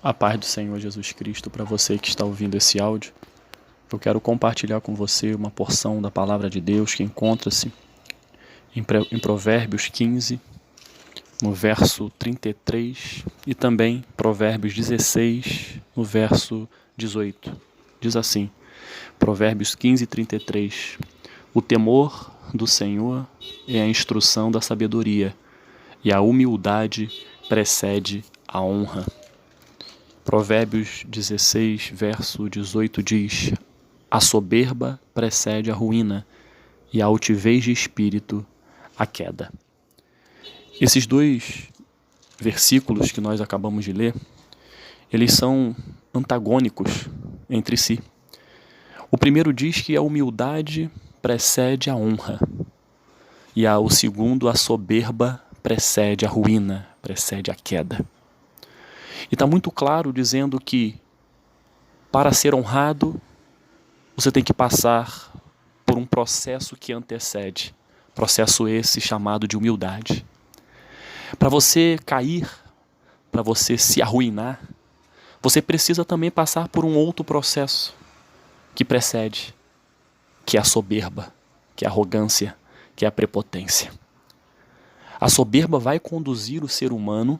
A paz do Senhor Jesus Cristo para você que está ouvindo esse áudio. Eu quero compartilhar com você uma porção da palavra de Deus que encontra-se em Provérbios 15, no verso 33, e também Provérbios 16, no verso 18. Diz assim, Provérbios 15, 33. O temor do Senhor é a instrução da sabedoria, e a humildade precede a honra. Provérbios 16, verso 18 diz: a soberba precede a ruína, e a altivez de espírito a queda. Esses dois versículos que nós acabamos de ler, eles são antagônicos entre si. O primeiro diz que a humildade precede a honra, e o segundo, a soberba precede a ruína, precede a queda. E está muito claro dizendo que para ser honrado, você tem que passar por um processo que antecede, processo esse chamado de humildade. Para você cair, para você se arruinar, você precisa também passar por um outro processo que precede, que é a soberba, que é a arrogância, que é a prepotência. A soberba vai conduzir o ser humano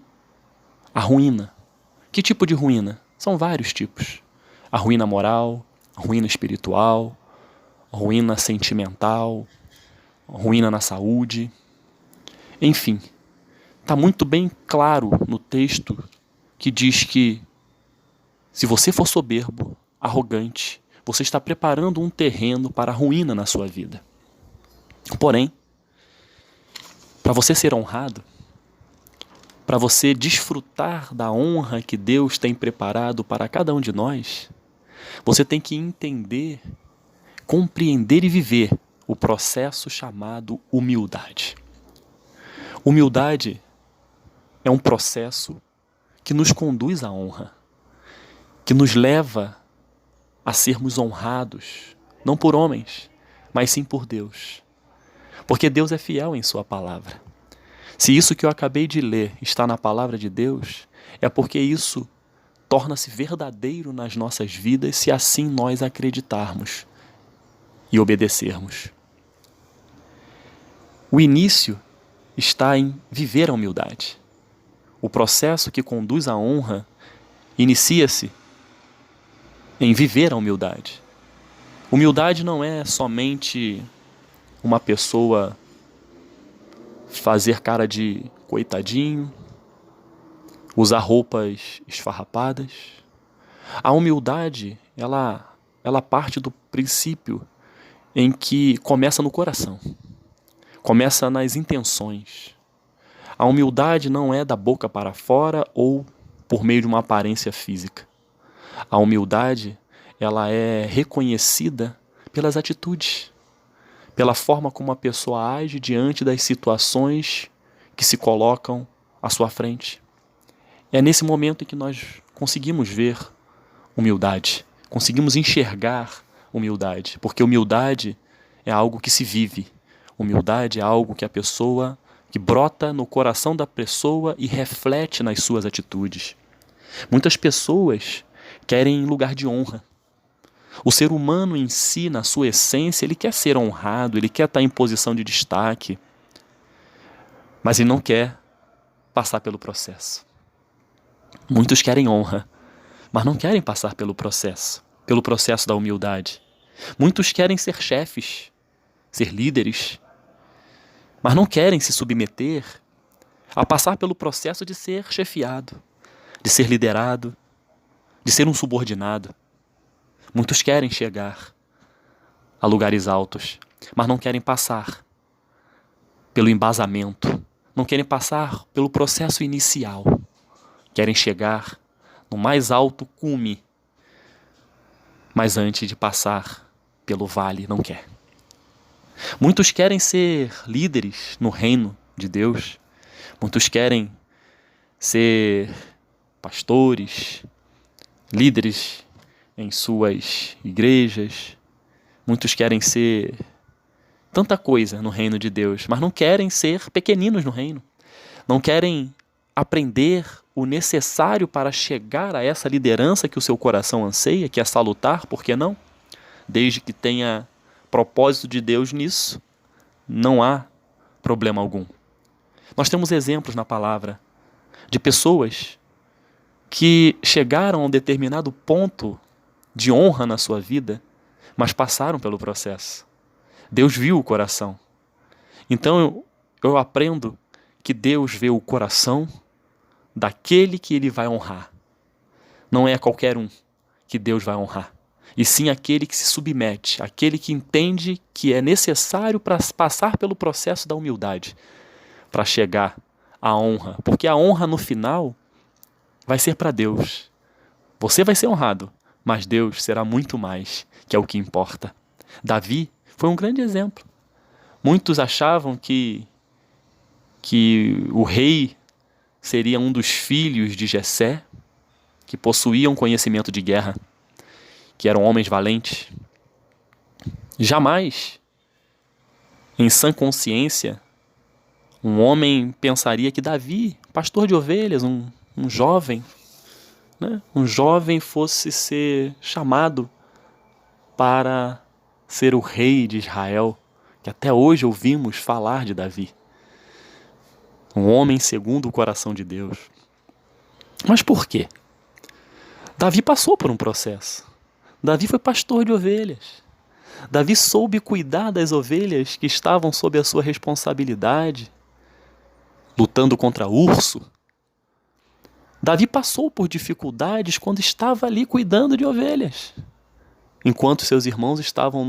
à ruína. Que tipo de ruína? São vários tipos. A ruína moral, a ruína espiritual, a ruína sentimental, a ruína na saúde. Enfim, está muito bem claro no texto que diz que se você for soberbo, arrogante, você está preparando um terreno para a ruína na sua vida. Porém, para você ser honrado, para você desfrutar da honra que Deus tem preparado para cada um de nós, você tem que entender, compreender e viver o processo chamado humildade. Humildade é um processo que nos conduz à honra, que nos leva a sermos honrados, não por homens, mas sim por Deus. Porque Deus é fiel em sua palavra. Se isso que eu acabei de ler está na palavra de Deus, é porque isso torna-se verdadeiro nas nossas vidas se assim nós acreditarmos e obedecermos. O início está em viver a humildade. O processo que conduz à honra inicia-se em viver a humildade. Humildade não é somente uma pessoa fazer cara de coitadinho, usar roupas esfarrapadas. A humildade, ela parte do princípio em que começa no coração, começa nas intenções. A humildade não é da boca para fora ou por meio de uma aparência física. A humildade, ela é reconhecida pelas atitudes, pela forma como a pessoa age diante das situações que se colocam à sua frente. É nesse momento em que nós conseguimos ver humildade, conseguimos enxergar humildade, porque humildade é algo que se vive. Humildade é algo que que brota no coração da pessoa e reflete nas suas atitudes. Muitas pessoas querem lugar de honra. O ser humano em si, na sua essência, ele quer ser honrado, ele quer estar em posição de destaque, mas ele não quer passar pelo processo. Muitos querem honra, mas não querem passar pelo processo da humildade. Muitos querem ser chefes, ser líderes, mas não querem se submeter a passar pelo processo de ser chefiado, de ser liderado, de ser um subordinado. Muitos querem chegar a lugares altos, mas não querem passar pelo embasamento, não querem passar pelo processo inicial. Querem chegar no mais alto cume, mas antes de passar pelo vale, não quer. Muitos querem ser líderes no reino de Deus. Muitos querem ser pastores, líderes em suas igrejas. Muitos querem ser tanta coisa no reino de Deus, mas não querem ser pequeninos no reino. Não querem aprender o necessário para chegar a essa liderança que o seu coração anseia, que é salutar, por que não? Desde que tenha propósito de Deus nisso, não há problema algum. Nós temos exemplos na palavra de pessoas que chegaram a um determinado ponto de honra na sua vida, mas passaram pelo processo. Deus viu o coração. Então eu aprendo que Deus vê o coração daquele que Ele vai honrar. Não é qualquer um que Deus vai honrar, e sim aquele que se submete, aquele que entende que é necessário para passar pelo processo da humildade, para chegar à honra. Porque a honra no final vai ser para Deus. Você vai ser honrado, mas Deus será muito mais, que é o que importa. Davi foi um grande exemplo. Muitos achavam que o rei seria um dos filhos de Jessé, que possuíam conhecimento de guerra, que eram homens valentes. Jamais, em sã consciência, um homem pensaria que Davi, pastor de ovelhas, um jovem, um jovem fosse ser chamado para ser o rei de Israel, que até hoje ouvimos falar de Davi. Um homem segundo o coração de Deus. Mas por quê? Davi passou por um processo. Davi foi pastor de ovelhas. Davi soube cuidar das ovelhas que estavam sob a sua responsabilidade, lutando contra urso. Davi passou por dificuldades quando estava ali cuidando de ovelhas, enquanto seus irmãos estavam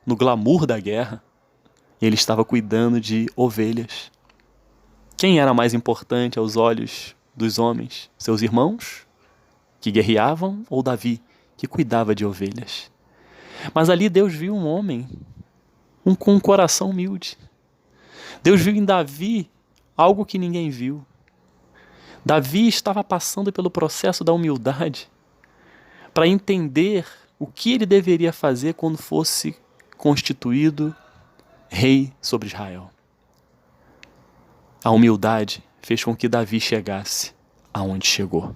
no glamour da guerra. Ele estava cuidando de ovelhas. Quem era mais importante aos olhos dos homens? Seus irmãos, que guerreavam, ou Davi, que cuidava de ovelhas? Mas ali Deus viu um homem com um coração humilde. Deus viu em Davi algo que ninguém viu. Davi estava passando pelo processo da humildade para entender o que ele deveria fazer quando fosse constituído rei sobre Israel. A humildade fez com que Davi chegasse aonde chegou.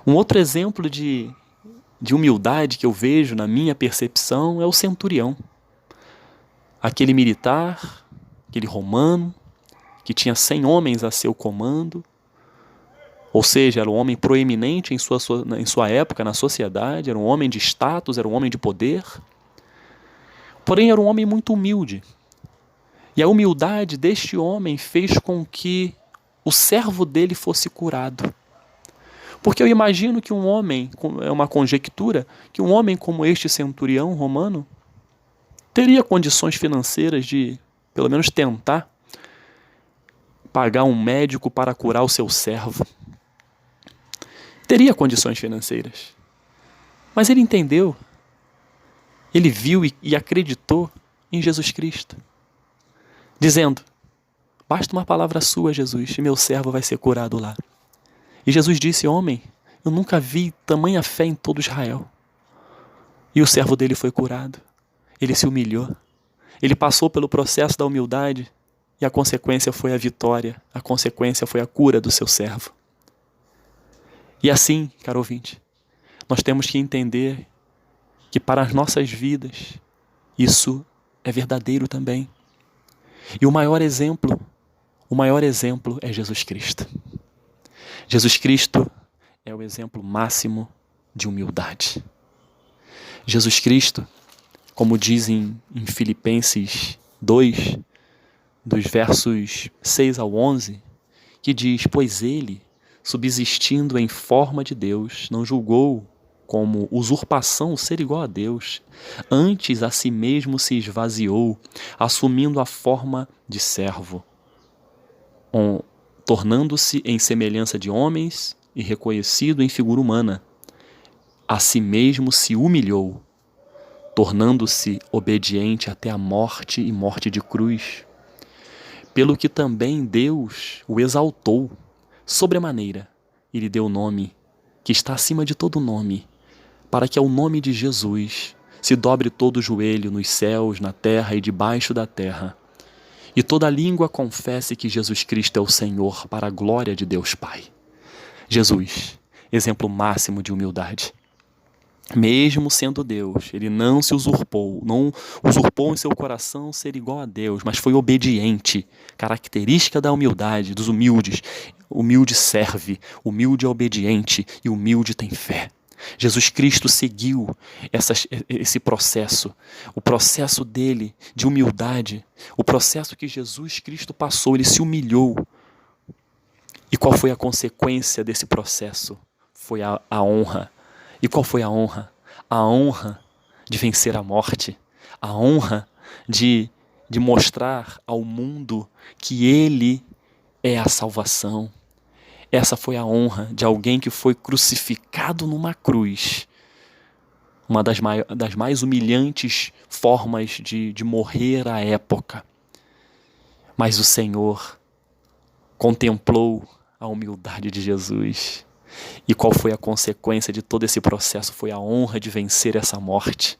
Um outro exemplo de humildade que eu vejo na minha percepção é o centurião. Aquele militar, aquele romano, que tinha 100 homens a seu comando, ou seja, era um homem proeminente em sua época na sociedade, era um homem de status, era um homem de poder, porém era um homem muito humilde. E a humildade deste homem fez com que o servo dele fosse curado. Porque eu imagino que um homem, é uma conjectura, que um homem como este centurião romano teria condições financeiras de, pelo menos, tentar pagar um médico para curar o seu servo. Teria condições financeiras. Mas ele entendeu, ele viu e acreditou em Jesus Cristo, dizendo: basta uma palavra sua, Jesus, e meu servo vai ser curado lá. E Jesus disse: homem, eu nunca vi tamanha fé em todo Israel. E o servo dele foi curado. Ele se humilhou. Ele passou pelo processo da humildade e a consequência foi a vitória. A consequência foi a cura do seu servo. E assim, caro ouvinte, nós temos que entender que para as nossas vidas isso é verdadeiro também. E o maior exemplo é Jesus Cristo. Jesus Cristo é o exemplo máximo de humildade. Jesus Cristo, como dizem em Filipenses 2, dos versos 6 ao 11, que diz: pois ele, subsistindo em forma de Deus, não julgou como usurpação ser igual a Deus, antes a si mesmo se esvaziou, assumindo a forma de servo, tornando-se em semelhança de homens e reconhecido em figura humana. A si mesmo se humilhou, tornando-se obediente até a morte e morte de cruz. Pelo que também Deus o exaltou sobremaneira e lhe deu o nome que está acima de todo nome, para que ao nome de Jesus se dobre todo o joelho nos céus, na terra e debaixo da terra, e toda língua confesse que Jesus Cristo é o Senhor, para a glória de Deus Pai. Jesus, exemplo máximo de humildade. Mesmo sendo Deus, ele não se usurpou, não usurpou em seu coração ser igual a Deus, mas foi obediente, característica da humildade, dos humildes. Humilde serve, humilde é obediente e humilde tem fé. Jesus Cristo seguiu esse processo, o processo dele de humildade, o processo que Jesus Cristo passou, ele se humilhou. E qual foi a consequência desse processo? Foi a honra. E qual foi a honra? A honra de vencer a morte, a honra de mostrar ao mundo que ele é a salvação. Essa foi a honra de alguém que foi crucificado numa cruz, uma das mais humilhantes formas de morrer à época. Mas o Senhor contemplou a humildade de Jesus. E qual foi a consequência de todo esse processo? Foi a honra de vencer essa morte.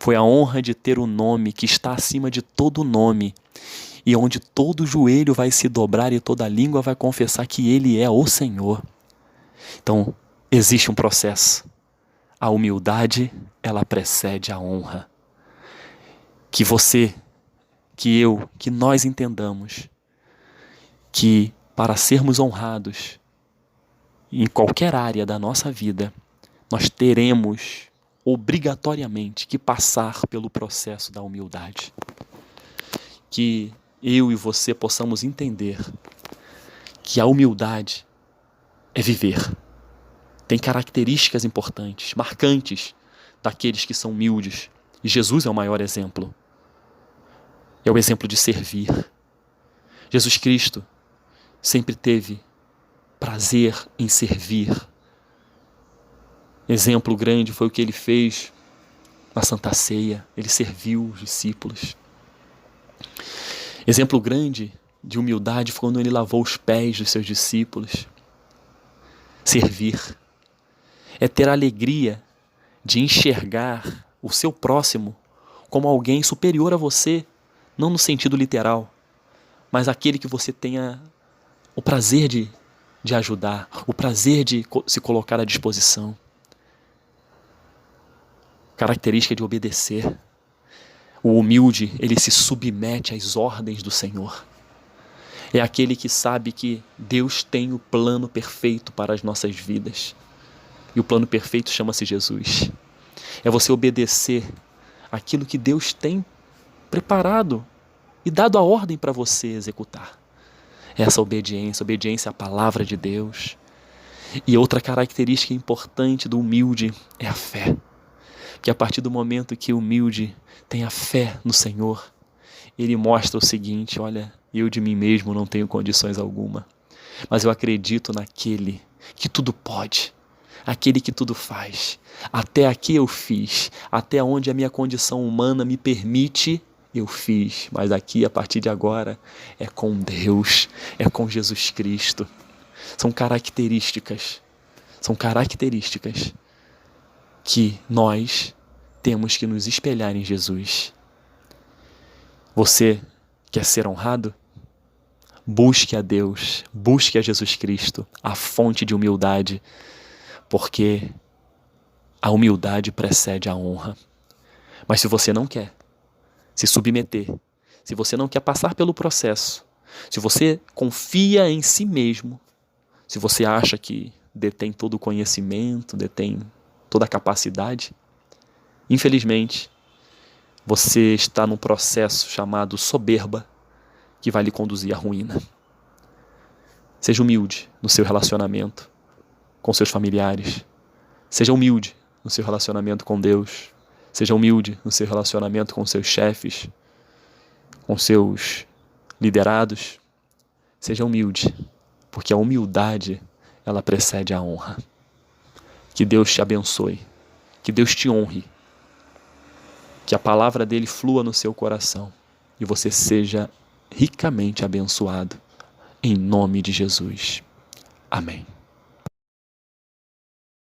Foi a honra de ter o nome que está acima de todo nome, e onde todo joelho vai se dobrar e toda língua vai confessar que Ele é o Senhor. Então, existe um processo. A humildade, ela precede a honra. Que você, que eu, que nós entendamos que para sermos honrados em qualquer área da nossa vida, nós teremos obrigatoriamente que passar pelo processo da humildade. Que eu e você possamos entender que a humildade é viver. Tem características importantes, marcantes daqueles que são humildes. E Jesus é o maior exemplo. É o exemplo de servir. Jesus Cristo sempre teve prazer em servir. Exemplo grande foi o que ele fez na Santa Ceia. Ele serviu os discípulos. Exemplo grande de humildade foi quando ele lavou os pés dos seus discípulos. Servir é ter a alegria de enxergar o seu próximo como alguém superior a você, não no sentido literal, mas aquele que você tenha o prazer de ajudar, o prazer de se colocar à disposição. Característica de obedecer. O humilde, ele se submete às ordens do Senhor. É aquele que sabe que Deus tem o plano perfeito para as nossas vidas. E o plano perfeito chama-se Jesus. É você obedecer aquilo que Deus tem preparado e dado a ordem para você executar. Essa obediência à palavra de Deus. E outra característica importante do humilde é a fé. Que a partir do momento que o humilde tem a fé no Senhor, ele mostra o seguinte: olha, eu de mim mesmo não tenho condições alguma, mas eu acredito naquele que tudo pode, aquele que tudo faz. Até aqui eu fiz, até onde a minha condição humana me permite, eu fiz, mas aqui, a partir de agora, é com Deus, é com Jesus Cristo. São características que nós temos que nos espelhar em Jesus. Você quer ser honrado? Busque a Deus, busque a Jesus Cristo, a fonte de humildade, porque a humildade precede a honra. Mas se você não quer se submeter, se você não quer passar pelo processo, se você confia em si mesmo, se você acha que detém todo o conhecimento, detém toda a capacidade, infelizmente, você está num processo chamado soberba, que vai lhe conduzir à ruína. Seja humilde no seu relacionamento com seus familiares. Seja humilde no seu relacionamento com Deus. Seja humilde no seu relacionamento com seus chefes, com seus liderados. Seja humilde, porque a humildade, ela precede a honra. Que Deus te abençoe, que Deus te honre, que a palavra dele flua no seu coração e você seja ricamente abençoado, em nome de Jesus. Amém.